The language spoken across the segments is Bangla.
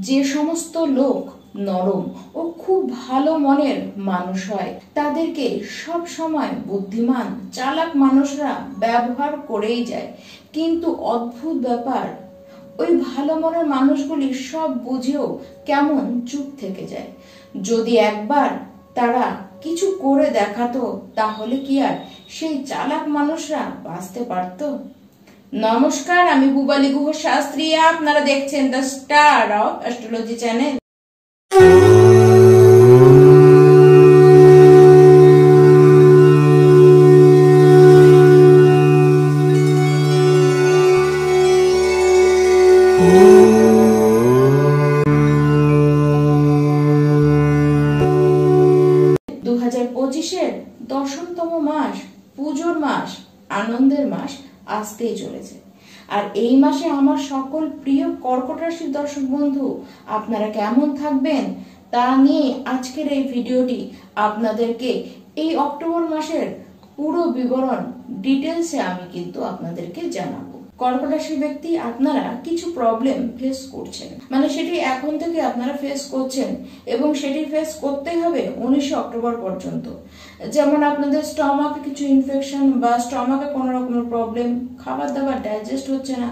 যে সমস্ত লোক নরম ও খুব ভালো মনের মানুষ হয় তাদেরকে সব সময় বুদ্ধিমান চালাক মানুষরা ব্যবহার করেই যায়। কিন্তু অদ্ভুত ব্যাপার, ওই ভালো মনের মানুষগুলি সব বুঝেও কেমন চুপ থেকে যায়। যদি একবার তারা কিছু করে দেখাতো তাহলে কি আর সেই চালাক মানুষরা বাঁচতে পারতো? নমস্কার, আমি পুবালি গুহ শাস্ত্রী, আপনারা দেখছেন the star of astrology channel. দশমতম মাস, পুজোর মাস, আনন্দের মাস আসতেই চলেছে। আর এই মাসে আমার সকল প্রিয় কর্কট রাশির দর্শক বন্ধু আপনারা কেমন থাকবেন তা নিয়ে আজকের এই ভিডিওটি আপনাদেরকে এই অক্টোবর মাসের পুরো বিবরণ ডিটেলসে আমি কিন্তু আপনাদেরকে জানাবো। কর্কট রাশির ব্যক্তি, আপনারা কিছু প্রবলেম ফেস করছেন, মানে সেটি এখন থেকে আপনারা ফেস করছেন এবং সেটি ফেস করতেই হবে 19 অক্টোবর পর্যন্ত। যেমন আপনাদের স্টমাকে কিছু ইনফেকশন বা স্টমাকে কোনো রকমের প্রবলেম, খাবার দাবার ডাইজেস্ট হচ্ছে না,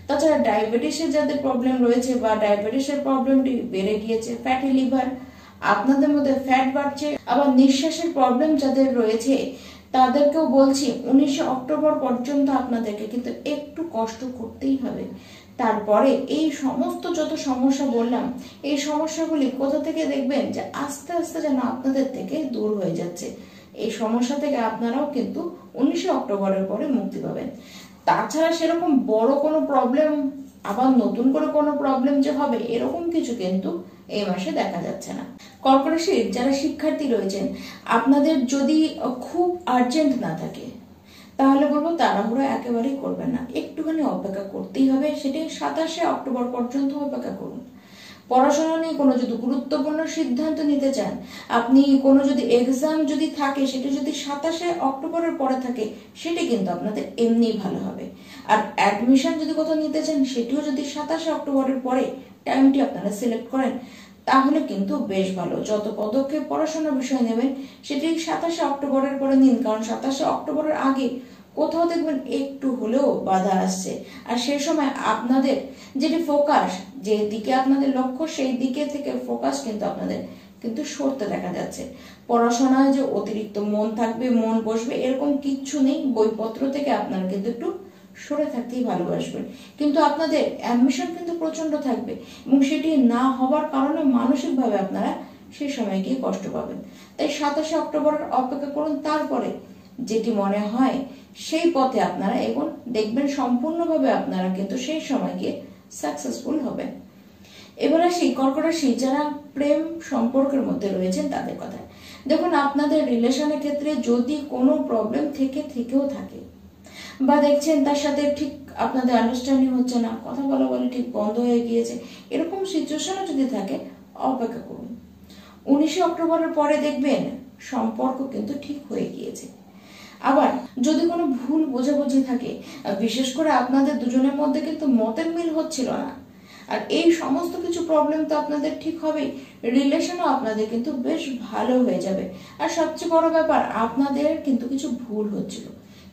তাছাড়া ডায়াবেটিসের যাদের প্রবলেম রয়েছে বা ডায়াবেটিসের প্রবলেমটি বেড়ে গিয়েছে, ফ্যাটি লিভার, আপনাদের মধ্যে ফ্যাট বাড়ছে, আবার নিঃশ্বাসের প্রবলেম যাদের রয়েছে তাদেরকেও বলছি 19 অক্টোবর পর্যন্ত আপনাদেরকে কিন্তু একটু কষ্ট করতেই হবে। তারপরে এই সমস্ত যত সমস্যা বললাম, এই সমস্যাগুলি কোথা থেকে দেখবেন যে আস্তে আস্তে যেন আপনাদের থেকে দূর হয়ে যাচ্ছে। এই সমস্যা থেকে আপনারাও কিন্তু 19 অক্টোবরের পরে মুক্তি পাবেন। তাছাড়া সেরকম বড় কোনো প্রবলেম, আবার নতুন করে কোনো প্রবলেম যে হবে এরকম কিছু কিন্তু এই মাসে দেখা যাচ্ছে না। কর্কট রাশির যারা শিক্ষার্থী রয়েছেন, আপনাদের যদি খুব আর্জেন্ট না থাকে তাহলে বলবো তাড়াহুড়ো একেবারেই করবেন না, একটুখানি অপেক্ষা করতেই হবে। সেটি 27 অক্টোবর পর্যন্ত অপেক্ষা করুন। পড়াশোনা নিয়ে কোনো যদি গুরুত্বপূর্ণ সিদ্ধান্ত নিতে চান, আপনি কোনো যদি এক্সাম যদি থাকে সেটি যদি 27 অক্টোবরের পরে থাকে সেটি কিন্তু আপনাদের এমনি ভালো হবে। আর অ্যাডমিশন যদি কোথাও নিতে চান সেটিও যদি 27 অক্টোবরের পরে টাইমটি আপনারা সিলেক্ট করেন তাহলে কিন্তু বেশ ভালো। যত পদক্ষেপ পড়াশোনার বিষয় নেবেন সেটি 27 অক্টোবরের পরে নিন, কারণ 27 অক্টোবরের আগে কোথাও দেখবেন একটু হলেও বাধা আসছে। আর সেই সময় আপনাদের যেটি ফোকাস, যে দিকে আপনাদের লক্ষ্য সেই দিকে থেকে ফোকাস কিন্তু আপনাদের কিন্তু সরতে দেখা যাচ্ছে। পড়াশোনায় যে অতিরিক্ত মন থাকবে, মন বসবে এরকম কিচ্ছু নেই। বইপত্র থেকে আপনারা কিন্তু একটু সরে থাকতেই ভালোবাসবেন, কিন্তু আপনাদের অ্যাম্বিশন কিন্তু প্রচন্ড থাকবে এবং সেটি না হবার কারণে মানসিকভাবে আপনারা সেই সময় গিয়ে কষ্ট পাবেন। তাই 27 অক্টোবরের অপেক্ষা করুন, তারপরে যেটি মনে হয় সেই পথে আপনারা এগোন, দেখবেন সম্পূর্ণভাবে আপনারা কিন্তু সেই সময় গিয়ে সাকসেসফুল হবেন। এবার আসি কর্কট রাশি যারা প্রেম সম্পর্কের মধ্যে রয়েছেন তাদের কথা। দেখুন, আপনাদের রিলেশনের ক্ষেত্রে যদি কোনো প্রবলেম থেকেও থাকে বা দেখছেন তার সাথে ঠিক আপনাদের আন্ডারস্ট্যান্ডিং হচ্ছে না, কথা বলা বলে ঠিক বন্ধ হয়ে গিয়েছে, এরকম সিচুয়েশনও যদি থাকে অপেক্ষা করুন। 19 অক্টোবরের পরে দেখবেন সম্পর্ক কিন্তু ঠিক হয়ে গিয়েছে। আবার যদি কোনো ভুল বোঝাবুঝি থাকে, বিশেষ করে আপনাদের দুজনের মধ্যে কিন্তু মতের মিল হচ্ছিল না, আর এই সমস্ত কিছু প্রবলেম তো আপনাদের ঠিক হবেই, রিলেশনও আপনাদের কিন্তু বেশ ভালো হয়ে যাবে। আর সবচেয়ে বড় ব্যাপার, আপনাদের কিন্তু কিছু ভুল হচ্ছিল,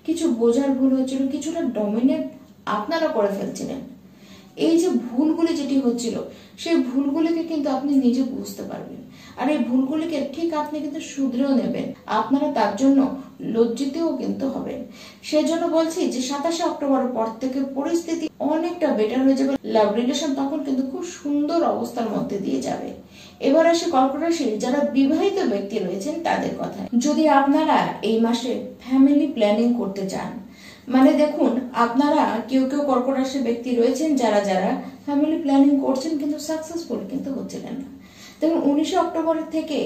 কিছু বোঝার ভুল হচ্ছিল, কিছুটা ডমিনেট আপনারা করে ফেলছিলেন। এই যে ভুলগুলি যেটি হচ্ছিল সেই ভুলগুলিকে কিন্তু আপনি নিজে বুঝতে পারবেন, আর এই ভুলগুলিকে ঠিক আপনি কিন্তু শুধরেও নেবেন। আপনারা তার জন্য লজ্জিতও কিন্তু হবেন। সেজন্য বলছি যে 27 অক্টোবরের পর থেকে পরিস্থিতি অনেকটা বেটার হয়ে যাবে। লাভ রিলেশন তখন কিন্তু খুব সুন্দর অবস্থার মধ্যে দিয়ে যাবে। এবার আসি কর্কট রাশির যারা বিবাহিত ব্যক্তি রয়েছেন তাদের কথা। যদি আপনারা এই মাসে ফ্যামিলি প্ল্যানিং করতে চান, মানে দেখুন, আপনারা কেউ কর্কট রাশির ব্যক্তি রয়েছেন যারা ফ্যামিলি প্ল্যানিং করছেন কিন্তু সাকসেসফুল কিন্তু হচ্ছিলেন না। দেখুন, 19 অক্টোবরের থেকে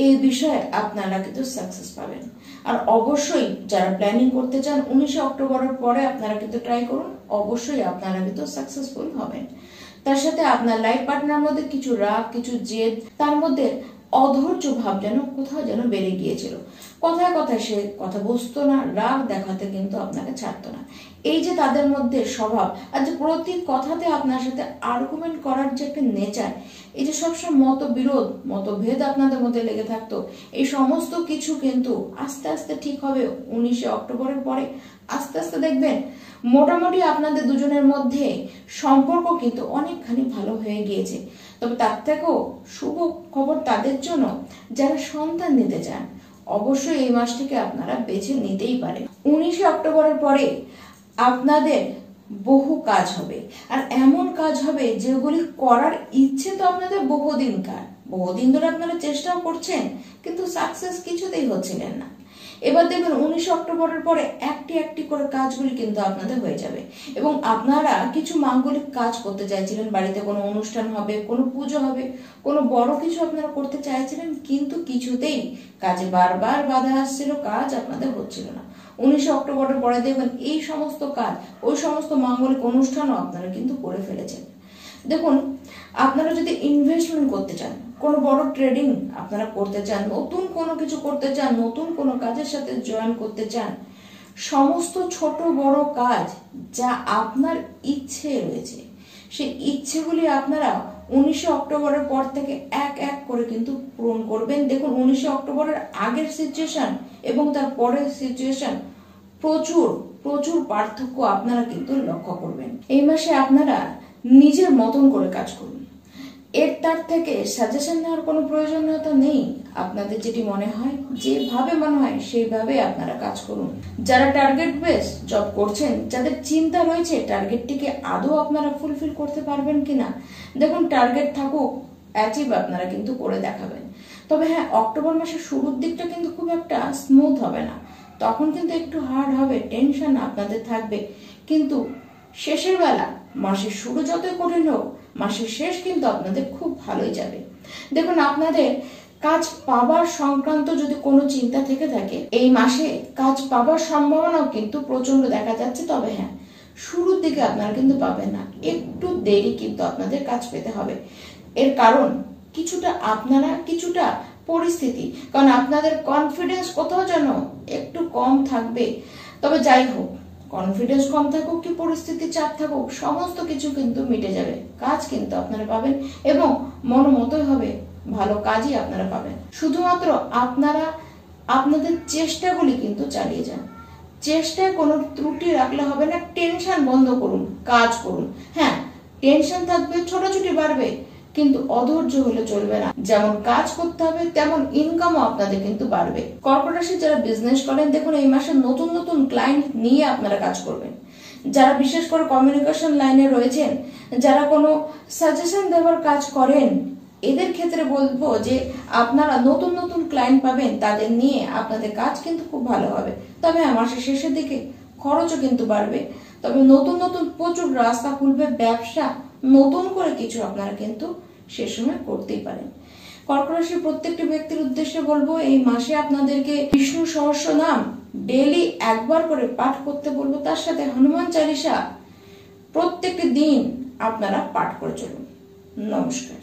এই বিষয়ে আপনারা কিন্তু সাকসেস পাবেন। আর অবশ্যই যারা প্ল্যানিং করতে চান 19 অক্টোবরের পরে আপনারা কিন্তু ট্রাই করুন, অবশ্যই আপনারা কিন্তু সাকসেসফুল হবেন। তার সাথে আপনার লাইফ পার্টনার মধ্যে কিছু রাগ, কিছু জেদ, তার মধ্যে অধৈর্য ভাব যেন কোথাও যেন বেড়ে গিয়েছিল। কথায় কথায় সে কথা বুঝতো না, রাগ দেখাতে কিন্তু আপনাকে ছাড়তো না। এই যে তাদের মধ্যে স্বভাব, আর যে প্রতি কথাতে আপনার সাথে আর্গুমেন্ট করার যে একটা নেচার, এই যে সবসময় মতবিরোধ মতভেদ আপনাদের মধ্যে লেগে থাকতো, এই সমস্ত কিছু কিন্তু আস্তে আস্তে ঠিক হবে 19 অক্টোবরের পরে। আস্তে আস্তে দেখবেন মোটামুটি আপনাদের দুজনের মধ্যে সম্পর্ক কিন্তু অনেকখানি ভালো হয়ে গিয়েছে। তবে তার থেকেও শুভ খবর তাদের জন্য যারা সন্তান নিতে চান, অবশ্যই এই মাসটিকে আপনারা বেছে নিতেই পারেন। 19 অক্টোবরের পরে আপনাদের বহু কাজ হবে, আর এমন কাজ হবে যেগুলি করার ইচ্ছে তো আপনাদের বহুদিন ধরে আপনারা চেষ্টাও করছেন, কিন্তু সাকসেস কিছুতেই হচ্ছিলেন না। এবার দেখবেন 19 অক্টোবরের পরে একটি একটি করে কাজগুলি কিন্তু আপনাদের হয়ে যাবে, এবং আপনারা কিছু মাঙ্গলিক কাজ করতে চাইছিলেন, বাড়িতে কোনো অনুষ্ঠান হবে, কোনো পুজো হবে, কোনো বড় কিছু আপনারা করতে চাইছিলেন, কিন্তু কিছুতেই কাজে বারবার বাধা আসছিল, কাজ আপনাদের হচ্ছিল না। 19 অক্টোবরের পরে দেখবেন এই সমস্ত কাজ, ওই সমস্ত মাঙ্গলিক অনুষ্ঠানও আপনারা কিন্তু করে ফেলেছেন। দেখুন, আপনারা যদি ইনভেস্টমেন্ট করতে চান, কোনো বড় ট্রেডিং আপনারা করতে চান, নতুন কোনো কিছু করতে চান, নতুন কোনো কাজের সাথে জয়েন করতে চান, সমস্ত ছোট বড় কাজ যা আপনার ইচ্ছে রয়েছে, সেই ইচ্ছেগুলি আপনারা 19 অক্টোবরের পর থেকে এক এক করে কিন্তু পূরণ করবেন। দেখুন, 19 অক্টোবরের আগের সিচুয়েশন এবং তার পরের সিচুয়েশন প্রচুর পার্থক্য আপনারা কিন্তু লক্ষ্য করবেন। এই মাসে আপনারা নিজের মতন করে কাজ করুন, তার থেকে সাজেশন নেওয়ার কোনো প্রয়োজনীয়তা নেই। আপনাদের যেটি মনে হয়, যেভাবে মনে হয় সেইভাবে আপনারা কাজ করুন। যারা টার্গেট বেস জব করছেন, যাদের চিন্তা রয়েছে টার্গেটটিকে আদৌ আপনারা ফুলফিল করতে পারবেন কিনা, দেখুন টার্গেট থাকুক, অ্যাচিভ আপনারা কিন্তু করে দেখাবেন। তবে হ্যাঁ, অক্টোবর মাসের শুরুর দিকটা কিন্তু খুব একটা স্মুথ হবে না, তখন কিন্তু একটু হার্ড হবে, টেনশন আপনাদের থাকবে, কিন্তু শেষের বেলা মাসের শুরু যতই কঠিন হোক, মাসের শেষ কিন্তু আপনাদের খুব ভালোই যাবে। দেখুন, আপনাদের কাজ পাবার সংক্রান্ত যদি কোনো চিন্তা থেকে থাকে, এই মাসে কাজ পাবার সম্ভাবনাও কিন্তু প্রচন্ড দেখা যাচ্ছে। তবে হ্যাঁ, শুরুর দিকে আপনারা কিন্তু পাবেন না, একটু দেরি কিন্তু আপনাদের কাজ পেতে হবে। এর কারণ কিছুটা পরিস্থিতি, কারণ আপনাদের কনফিডেন্স কোথাও যেন একটু কম থাকবে। তবে যাই হোক, কনফিডেন্স কম থাকুক কি পরিস্থিতি চাপ থাকুক, সমস্ত কিছু কিন্তু মিটে যাবে, কাজ কিন্তু আপনারা পাবেন এবং মন মতোই হবে, ভালো কাজই আপনারা পাবেন। শুধুমাত্র আপনারা আপনাদের চেষ্টাগুলি কিন্তু চালিয়ে যান, চেষ্টায় কোনো ত্রুটি রাখলে হবে না। টেনশন বন্ধ করুন, কাজ করুন। হ্যাঁ, টেনশন থাকবে, ছোটাছুটি বাড়বে, কিন্তু অধৈর্য হলে চলবে না। যেমন কাজ করতে হবে, তেমন ইনকামও আপনাদের কিন্তু বাড়বে। কর্কট রাশি যারা বিজনেস করেন, দেখুন এই মাসে নতুন নতুন ক্লায়েন্ট নিয়ে আপনারা কাজ করবেন। যারা বিশেষ করে কমিউনিকেশন লাইনে রয়েছেন, যারা কোনো সাজেশন দেওয়ার কাজ করেন, এদের ক্ষেত্রে বলবো যে আপনারা নতুন নতুন ক্লায়েন্ট পাবেন, তাদের নিয়ে আপনাদের কাজ কিন্তু খুব ভালো হবে। তবে মাসের শেষের দিকে খরচও কিন্তু বাড়বে, তবে নতুন নতুন প্রচুর রাস্তা খুলবে, ব্যবসা নতুন করে কিছু আপনারা কিন্তু সে সময় করতেই পারেন। কর্কট রাশির প্রত্যেকটি ব্যক্তির উদ্দেশ্যে বলবো, এই মাসে আপনাদেরকে বিষ্ণু সহস্র নাম ডেইলি একবার করে পাঠ করতে বলবো, তার সাথে হনুমান চালিসা প্রত্যেকটি দিন আপনারা পাঠ করে চলুন। নমস্কার।